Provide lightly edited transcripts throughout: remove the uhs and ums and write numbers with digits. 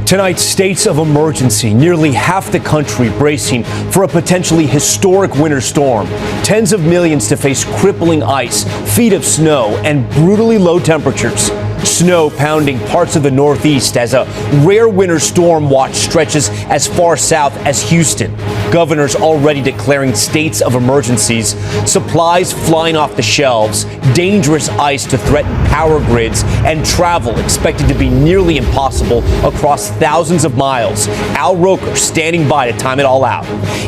Tonight's states of emergency, nearly half the country bracing for a potentially historic winter storm. Tens of millions to face crippling ice, feet of snow, and brutally low temperatures. Snow pounding parts of the Northeast as a rare winter storm watch stretches as far south as Houston. Governors already declaring states of emergencies. Supplies flying off the shelves. Dangerous ice to threaten power grids. And travel expected to be nearly impossible across thousands of miles. Al Roker standing by to time it all out.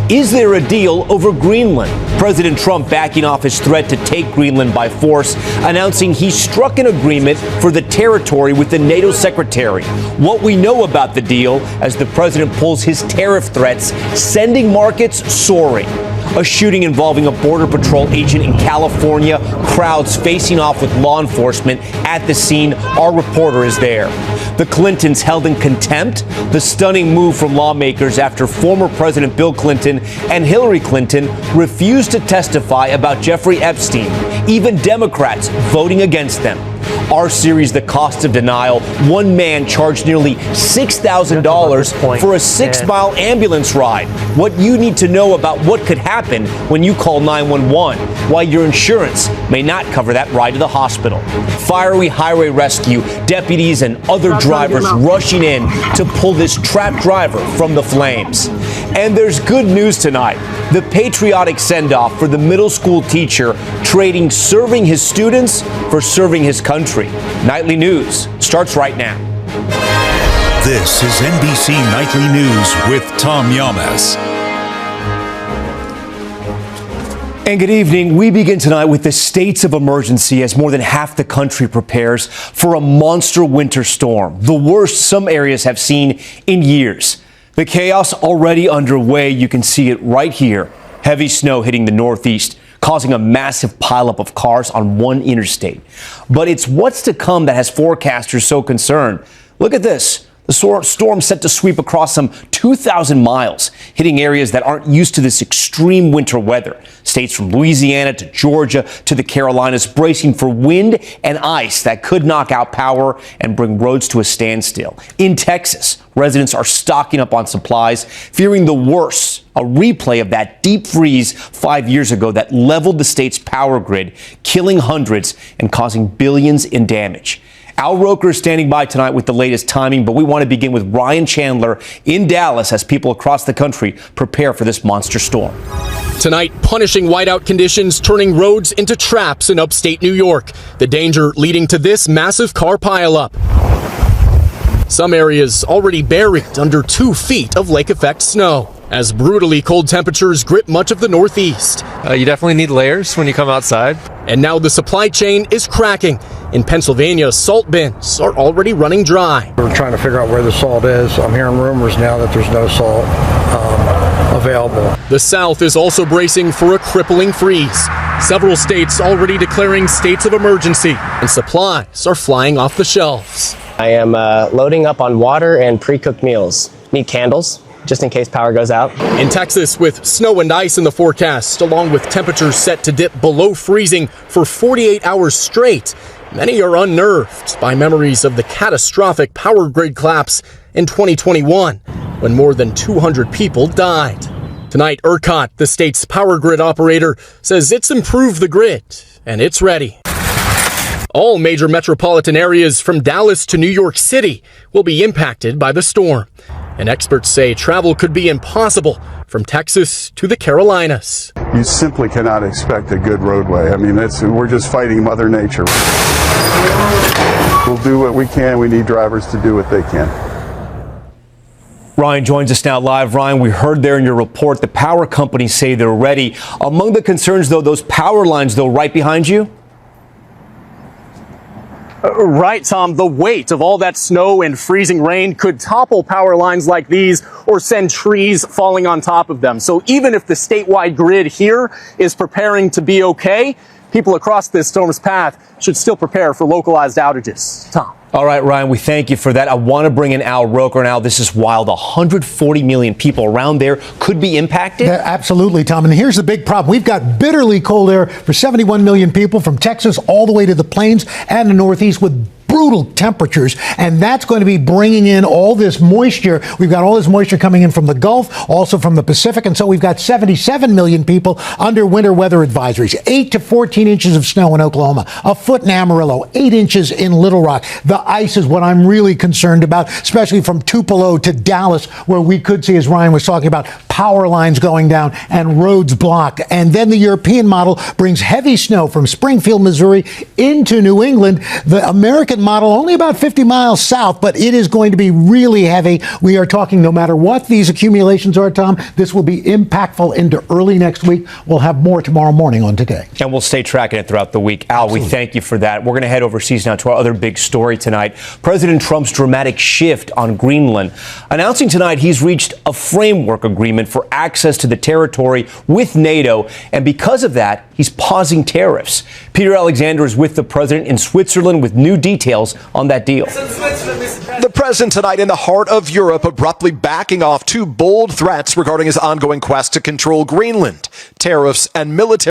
Is there a deal over Greenland? President Trump backing off his threat to take Greenland by force, announcing he struck an agreement for the territory with the NATO secretary. What we know about the deal as the president pulls his tariff threats, sending markets soaring. A shooting involving a Border Patrol agent in California. Crowds facing off with law enforcement at the scene. Our reporter is there. The Clintons held in contempt. The stunning move from lawmakers after former President Bill Clinton and Hillary Clinton refused to testify about Jeffrey Epstein. Even Democrats voting against them. Our series, The Cost of Denial. One man charged nearly $6,000 for a 6-mile ambulance ride. What you need to know about what could happen when you call 911. Why your insurance may not cover that ride to the hospital. Fiery highway rescue. Deputies and other drivers rushing in to pull this trapped driver from the flames. And there's good news tonight. The patriotic send-off for the middle school teacher trading serving his students for serving his country. Nightly News starts right now. This is NBC Nightly News with Tom Llamas. And good evening. We begin tonight with the states of emergency as more than half the country prepares for a monster winter storm, the worst some areas have seen in years. The chaos already underway. You can see it right here. Heavy snow hitting the Northeast, causing a massive pileup of cars on one interstate. But it's what's to come that has forecasters so concerned. Look at this. The storm set to sweep across some 2,000 miles, hitting areas that aren't used to this extreme winter weather. States from Louisiana to Georgia to the Carolinas bracing for wind and ice that could knock out power and bring roads to a standstill. In Texas, residents are stocking up on supplies, fearing the worst, a replay of that deep freeze 5 years ago that leveled the state's power grid, killing hundreds and causing billions in damage. Al Roker is standing by tonight with the latest timing, but we want to begin with Ryan Chandler in Dallas as people across the country prepare for this monster storm. Tonight, punishing whiteout conditions turning roads into traps in upstate New York. The danger leading to this massive car pileup. Some areas already buried under 2 feet of lake effect snow as brutally cold temperatures grip much of the Northeast. You definitely need layers when you come outside. And now the supply chain is cracking. In Pennsylvania, salt bins are already running dry. We're trying to figure out where the salt is. I'm hearing rumors now that there's no salt available. The South is also bracing for a crippling freeze. Several states already declaring states of emergency, and supplies are flying off the shelves. I am loading up on water and pre-cooked meals. Need candles, just in case power goes out. In Texas, with snow and ice in the forecast, along with temperatures set to dip below freezing for 48 hours straight, many are unnerved by memories of the catastrophic power grid collapse in 2021, when more than 200 people died. Tonight, ERCOT, the state's power grid operator, says it's improved the grid and it's ready. All major metropolitan areas from Dallas to New York City will be impacted by the storm. And experts say travel could be impossible from Texas to the Carolinas. You simply cannot expect a good roadway. I mean, we're just fighting Mother Nature. We'll do what we can. We need drivers to do what they can. Ryan joins us now live. Ryan, we heard there in your report the power companies say they're ready. Among the concerns, though, those power lines, though, right behind you? Right, Tom. The weight of all that snow and freezing rain could topple power lines like these or send trees falling on top of them. So even if the statewide grid here is preparing to be okay, people across this storm's path should still prepare for localized outages. Tom. All right, Ryan, we thank you for that. I want to bring in Al Roker now. This is wild. 140 million people around there could be impacted. Yeah, absolutely, Tom. And here's the big problem. We've got bitterly cold air for 71 million people from Texas all the way to the plains and the Northeast with brutal temperatures, and that's going to be bringing in all this moisture. We've got all this moisture coming in from the Gulf, also from the Pacific, and so we've got 77 million people under winter weather advisories. 8 to 14 inches of snow in Oklahoma, a foot in Amarillo, 8 inches in Little Rock. The ice is what I'm really concerned about, especially from Tupelo to Dallas, where we could see, as Ryan was talking about, power lines going down and roads blocked. And then the European model brings heavy snow from Springfield, Missouri into New England. The American model only about 50 miles south, but it is going to be really heavy. We are talking, no matter what these accumulations are, Tom, this will be impactful into early next week. We'll have more tomorrow morning on Today. And we'll stay tracking it throughout the week. Al, we thank you for that. We're going to head overseas now to our other big story tonight. President Trump's dramatic shift on Greenland, announcing tonight he's reached a framework agreement for access to the territory with NATO. And because of that, he's pausing tariffs. Peter Alexander is with the president in Switzerland with new details on that deal. The president tonight in the heart of Europe, abruptly backing off two bold threats regarding his ongoing quest to control Greenland, tariffs and military